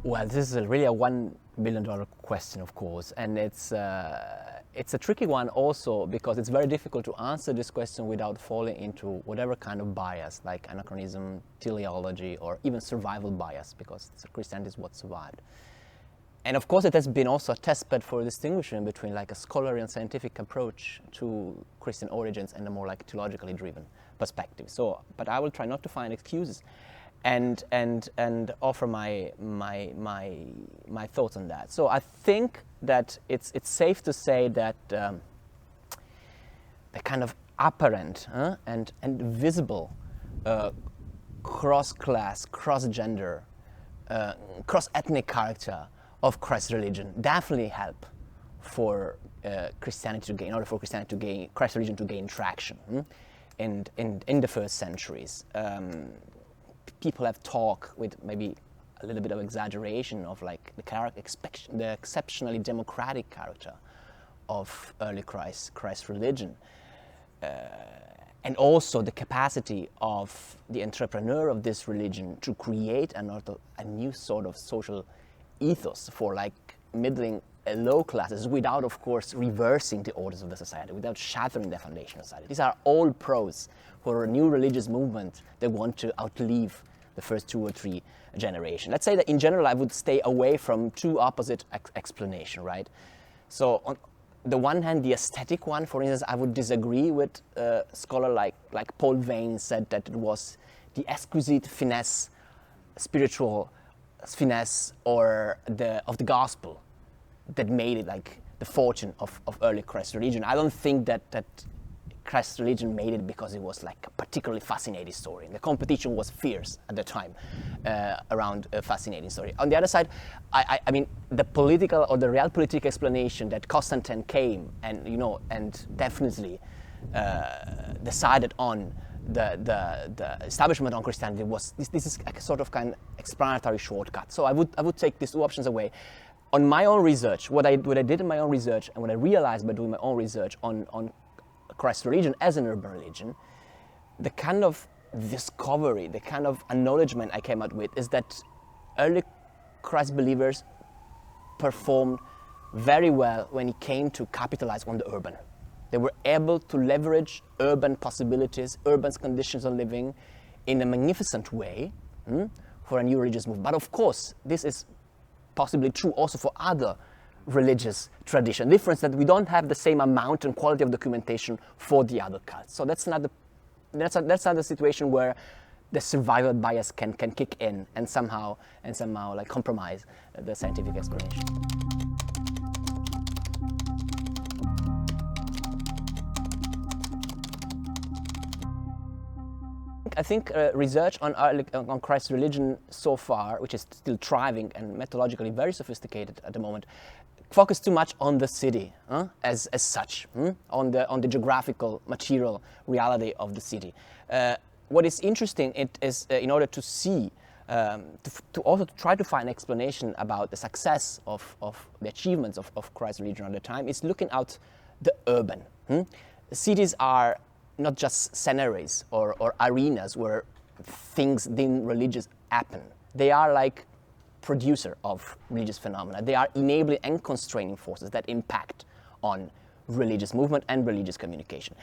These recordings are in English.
Well, this is really a $1 billion question, of course, and it's a tricky one also because it's very difficult to answer this question without falling into whatever kind of bias, like anachronism, teleology, or even survival bias, because Christianity is what survived. And of course, it has been also a testbed for distinguishing between like a scholarly and scientific approach to Christian origins and a more like theologically driven perspective. So, but I will try not to find excuses and offer my thoughts on that. So I think that it's safe to say that the kind of apparent and visible cross-class, cross-gender, cross-ethnic character of Christ's religion definitely help for Christianity to gain, in order for Christianity to gain, Christ's religion to gain traction in the first centuries. People have talked with maybe a little bit of exaggeration of like the exceptionally democratic character of early Christ's religion, and also the capacity of the entrepreneur of this religion to create a new sort of social ethos for like middling low classes without, of course, reversing the orders of the society, without shattering the foundation of society. These are all pros for a new religious movement that want to outlive the first 2 or 3 generations. Let's say that in general I would stay away from two opposite explanations, right? So on the one hand, the aesthetic one, for instance, I would disagree with a scholar like Paul Vane said that it was the exquisite finesse, spiritual finesse of the gospel that made it like the fortune of early Christ's religion. I don't think that Christ's religion made it because it was like a particularly fascinating story. The competition was fierce at the time around a fascinating story. On the other side, I mean, the political or the realpolitik explanation that Constantine came and definitely decided on the establishment on Christianity was this is a sort of kind of explanatory shortcut. So I would take these two options away. On my own research, what I did in my own research, and what I realized by doing my own research on Christ's religion as an urban religion, the kind of discovery, the kind of acknowledgement I came out with is that early Christ believers performed very well when it came to capitalize on the urban. They were able to leverage urban possibilities, urban conditions of living in a magnificent way for a new religious movement. But of course, this is possibly true also for other religious tradition. The difference that we don't have the same amount and quality of documentation for the other cults. So that's not the situation where the survival bias can kick in and somehow like compromise the scientific explanation. I think research on Christ's religion so far, which is still thriving and methodologically very sophisticated at the moment, focus too much on the city as such, on the geographical, material reality of the city. What is interesting is in order to see, to also try to find explanation about the success of the achievements of Christ's religion at the time, is looking out the urban. Cities are not just sceneries or arenas where things then religious happen. They are like producer of religious phenomena. They are enabling and constraining forces that impact on religious movement and religious communication.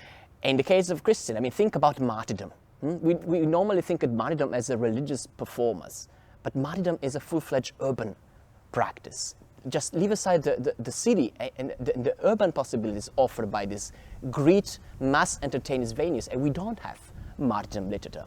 In the case of Christian, I mean, think about martyrdom. We normally think of martyrdom as a religious performance, but martyrdom is a full-fledged urban practice. Just leave aside the city and the urban possibilities offered by this great mass entertainers venues, and we don't have martyrdom literature.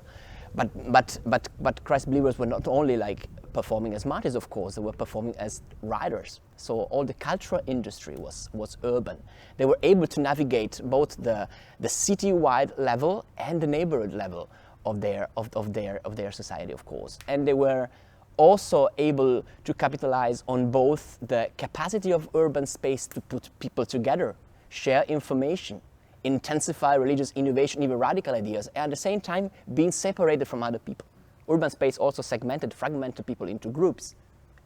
But Christ believers were not only like performing as martyrs, of course, they were performing as riders. So all the cultural industry was urban. They were able to navigate both the city-wide level and the neighborhood level of their society, of course. And they were also able to capitalize on both the capacity of urban space to put people together, share information, intensify religious innovation, even radical ideas, and at the same time being separated from other people. Urban space also fragmented people into groups.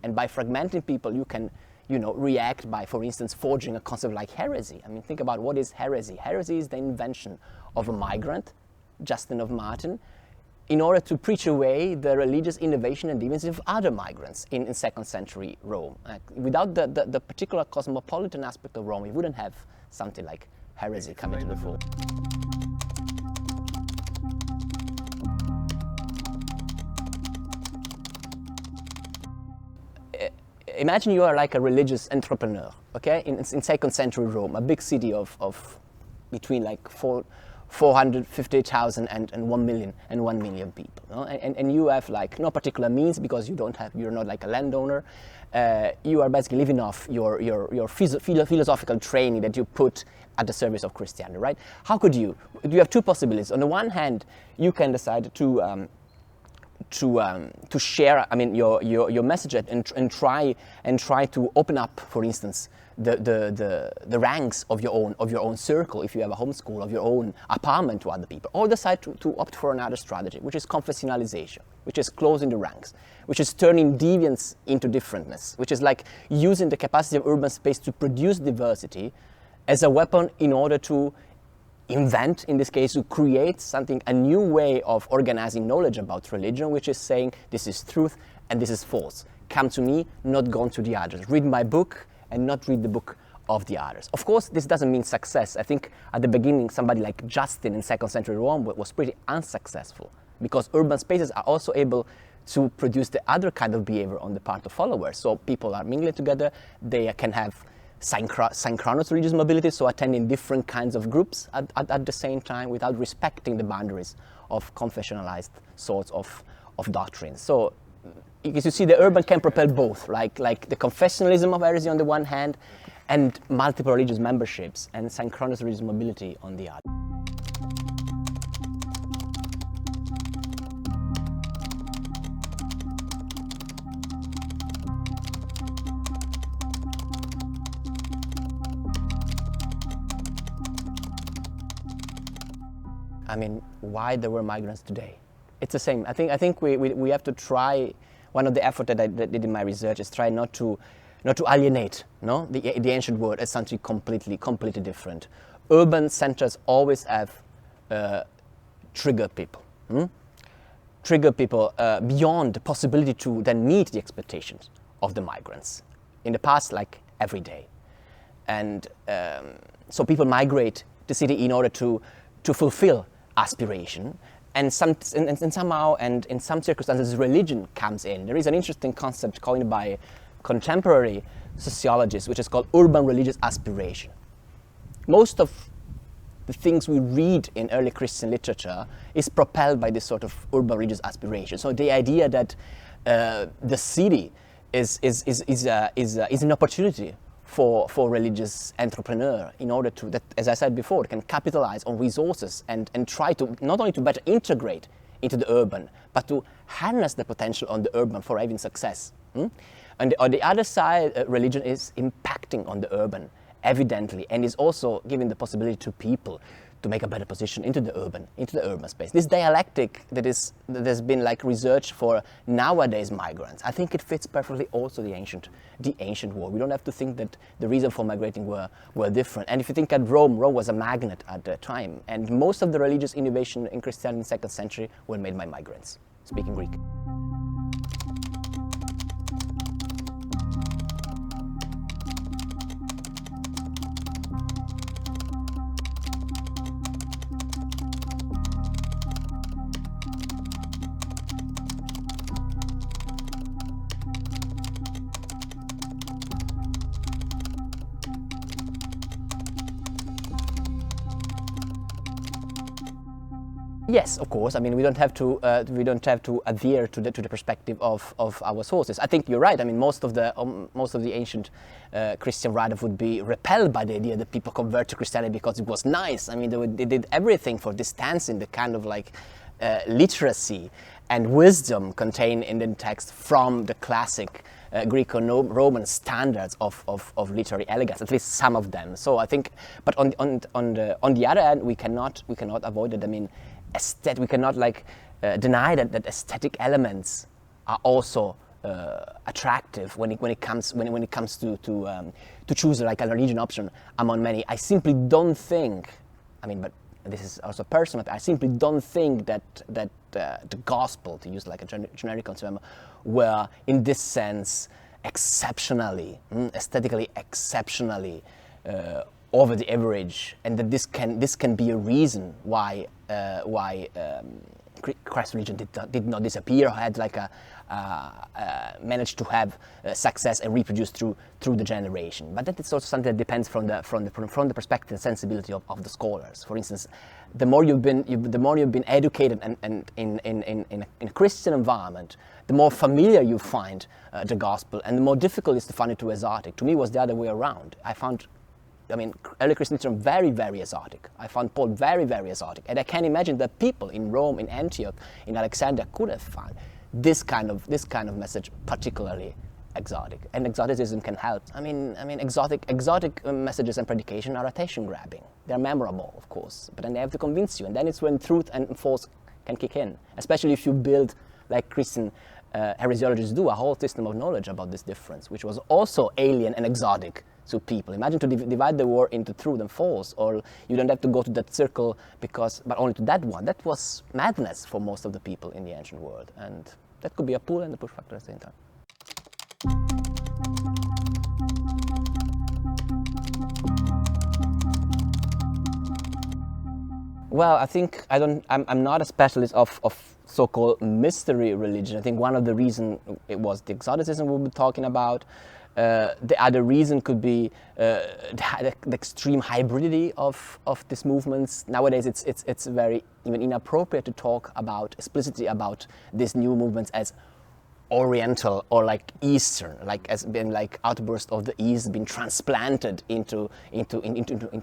And by fragmenting people, you can, react by, for instance, forging a concept like heresy. I mean, think about what is heresy. Heresy is the invention of a migrant, Justin of Martin, in order to preach away the religious innovation and deviance of other migrants in second century Rome. Without the particular cosmopolitan aspect of Rome, we wouldn't have something like heresy coming to the fore. Imagine you are like a religious entrepreneur, okay, in second century Rome, a big city of between like 450,000 and 1 million people, no? And you have like no particular means because you're not like a landowner. You are basically living off your philosophical training that you put at the service of Christianity, right? How could you? You have two possibilities. On the one hand, you can decide to share, I mean, your message and try to open up, for instance, the ranks of your own circle, if you have a homeschool, of your own apartment to other people, or decide to opt for another strategy, which is confessionalization, which is closing the ranks, which is turning deviance into differentness, which is like using the capacity of urban space to produce diversity as a weapon in order to invent, in this case, to create something, a new way of organizing knowledge about religion, which is saying this is truth and this is false. Come to me, not go to the others. Read my book and not read the book of the others. Of course, this doesn't mean success. I think at the beginning, somebody like Justin in second century Rome was pretty unsuccessful because urban spaces are also able to produce the other kind of behavior on the part of followers. So people are mingling together, they can have synchronous religious mobility, so attending different kinds of groups at the same time without respecting the boundaries of confessionalized sorts of doctrines. So you see, the urban can propel both, like the confessionalism of heresy on the one hand and multiple religious memberships and synchronous religious mobility on the other. I mean, why there were migrants today? It's the same. I think we have to try. One of the efforts that I did in my research is try not to alienate, no, the ancient world as something completely different. Urban centers always have trigger people, beyond the possibility to then meet the expectations of the migrants. In the past, like every day, and so people migrate to city in order to fulfill aspiration, and somehow in some circumstances religion comes in. There is an interesting concept coined by contemporary sociologists which is called urban religious aspiration. Most of the things we read in early Christian literature is propelled by this sort of urban religious aspiration. So the idea that the city is an opportunity for religious entrepreneur in order to, that, as I said before, can capitalize on resources and try to not only to better integrate into the urban, but to harness the potential on the urban for having success. And on the other side, religion is impacting on the urban, evidently, and is also giving the possibility to people to make a better position into the urban space. This dialectic that has been like researched for nowadays migrants, I think it fits perfectly also the ancient world. We don't have to think that the reason for migrating were different. And if you think at Rome was a magnet at the time, and most of the religious innovation in Christianity in the 2nd century were made by migrants speaking Greek. Yes, of course. I mean, we don't have to adhere to the perspective of our sources. I think you're right. I mean, most of the ancient Christian writers would be repelled by the idea that people convert to Christianity because it was nice. I mean, they did everything for distancing the kind of like literacy and wisdom contained in the text from the classic Greco-Roman standards of literary elegance. At least some of them. So I think, but on the other hand, we cannot avoid it. I mean, we cannot deny that aesthetic elements are also attractive when it comes to choose like a religion option among many. I simply don't think, I mean, but this is also personal, I simply don't think that the gospel, to use like a generic term, were in this sense exceptionally, aesthetically exceptionally over the average, and that this can be a reason why Christ's religion did not disappear, or had like managed to have success and reproduce through the generation. But that is also something that depends from the perspective and sensibility of the scholars. For instance, the more you've been educated and in a Christian environment, the more familiar you find the gospel, and the more difficult it is to find it too exotic. To me, it was the other way around. Early Christianity was very, very exotic. I found Paul very, very exotic. And I can imagine that people in Rome, in Antioch, in Alexandria could have found this kind of message particularly exotic. And exoticism can help. Exotic messages and predication are attention grabbing. They're memorable, of course, but then they have to convince you. And then it's when truth and false can kick in, especially if you build, like Christian heresiologists do, a whole system of knowledge about this difference, which was also alien and exotic to people. Imagine to divide the war into truth and false, or you don't have to go to that circle but only to that one. That was madness for most of the people in the ancient world, and that could be a pull and a push factor at the same time. Well, I think I'm not a specialist of so-called mystery religion. I think one of the reasons it was the exoticism we'll be talking about. The other reason could be the extreme hybridity of these movements. Nowadays, it's very even inappropriate to talk explicitly about these new movements as Oriental or like Eastern, like as being like outburst of the East, being transplanted into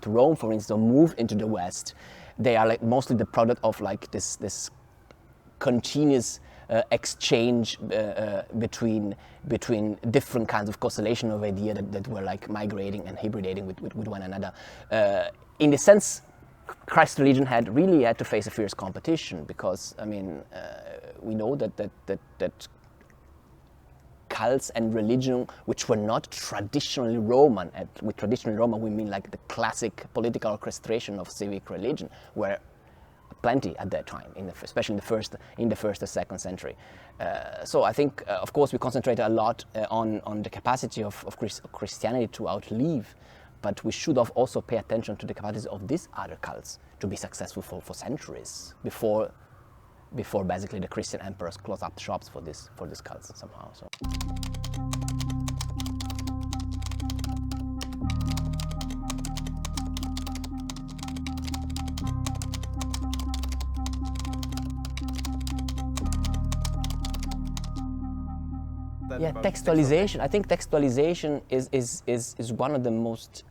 Rome, for instance, or moved into the West. They are like mostly the product of like this continuous exchange between different kinds of constellation of ideas that were like migrating and hybridating with one another. In the sense, Christ's religion had to face a fierce competition, because we know that cults and religion which were not traditionally Roman, with traditionally Roman we mean like the classic political orchestration of civic religion, were plenty at that time, especially in the first or second century. So I think, of course, we concentrate a lot on the capacity of Christianity to outlive, but we should also pay attention to the capacity of these other cults to be successful for centuries before basically the Christian emperors close up shops for these cults somehow. So. Yeah, textualization. I think textualization is one of the most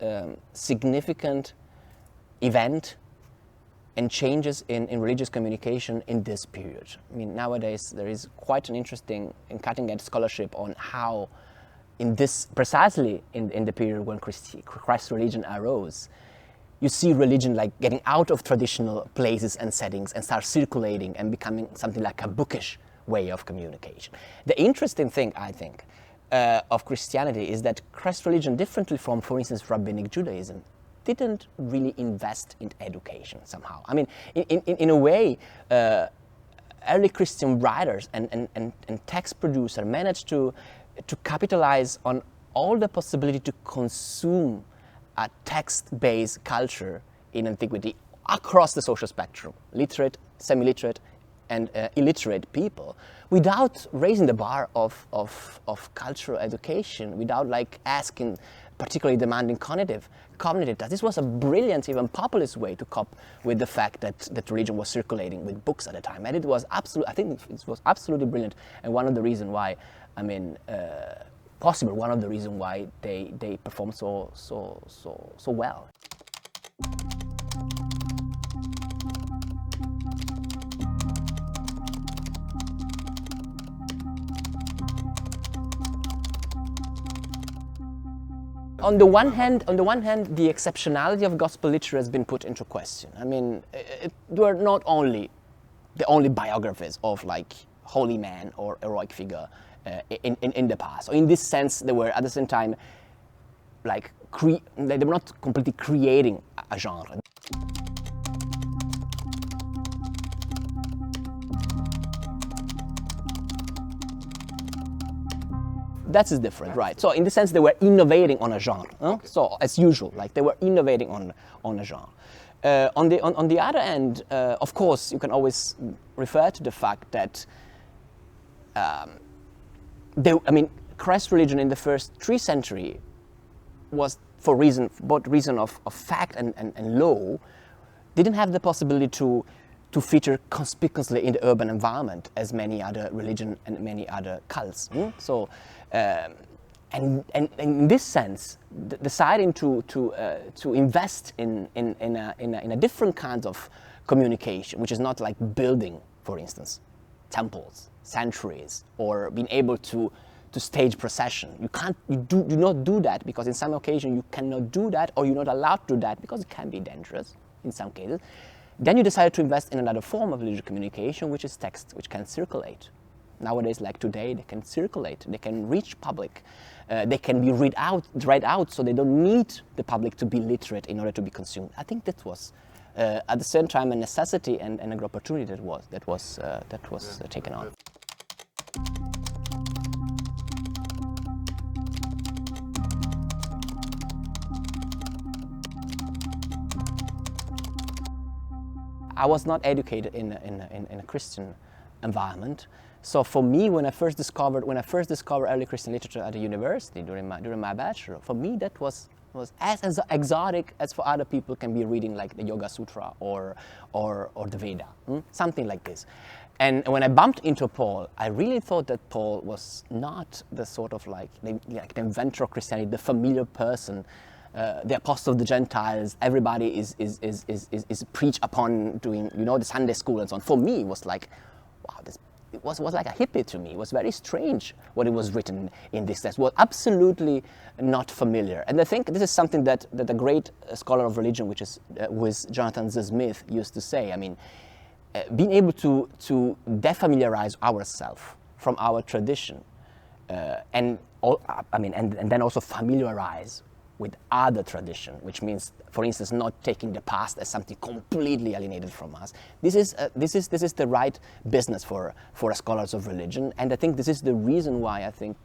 significant event and changes in religious communication in this period. Nowadays there is quite an interesting and cutting-edge scholarship on how, precisely in the period when Christ's religion arose, you see religion like getting out of traditional places and settings and start circulating and becoming something like a bookish way of communication. The interesting thing, I think, of Christianity is that Christ's religion, differently from, for instance, Rabbinic Judaism, didn't really invest in education somehow. In a way, early Christian writers and text producers managed to capitalize on all the possibility to consume a text-based culture in antiquity across the social spectrum, literate, semi-literate, and illiterate people, without raising the bar of cultural education, without like asking particularly demanding cognitive tasks. This was a brilliant, even populist way to cope with the fact that religion was circulating with books at the time, and it was absolutely brilliant, and one of the reasons why, one of the reasons why they performed so well. On the one hand, the exceptionality of gospel literature has been put into question. It were not only the only biographies of like holy man or heroic figure in the past. So in this sense, they were at the same time like they were not completely creating a genre. That is different, right? So in the sense they were innovating on a genre. Okay. So as usual, like they were innovating on a genre. On the other end, of course, you can always refer to the fact that Christ's religion in the first 3 centuries was, for both reason of fact and law, didn't have the possibility to feature conspicuously in the urban environment as many other religions and many other cults. So, and in this sense, deciding to invest in a different kind of communication, which is not like building, for instance, temples, sanctuaries, or being able to stage procession. You do not do that, because in some occasions you cannot do that, or you're not allowed to do that because it can be dangerous in some cases. Then you decide to invest in another form of religious communication, which is text, which can circulate. Nowadays, like today, they can circulate, they can reach public, they can be read out, so they don't need the public to be literate in order to be consumed. I think that was, at the same time, a necessity and an opportunity that was taken on. I was not educated in a Christian environment, so for me, when I first discovered early Christian literature at the university during my bachelor, for me that was as exotic as for other people can be reading like the Yoga Sutra or the Veda, something like this. And when I bumped into Paul, I really thought that Paul was not the sort of like the inventor of Christianity, the familiar person. The apostle of the Gentiles, everybody is preached upon doing, the Sunday school and so on. For me, it was like, wow, it was like a hippie to me. It was very strange what it was written in this text. It was absolutely not familiar. And I think this is something that a great scholar of religion, which is Jonathan Smith, used to say. I mean, being able to defamiliarize ourselves from our tradition, and then also familiarize with other tradition, which means, for instance, not taking the past as something completely alienated from us. This is the right business for scholars of religion, and I think this is the reason why I think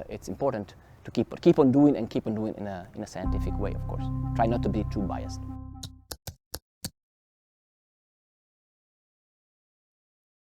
it's important to keep on doing in a scientific way. Of course, try not to be too biased.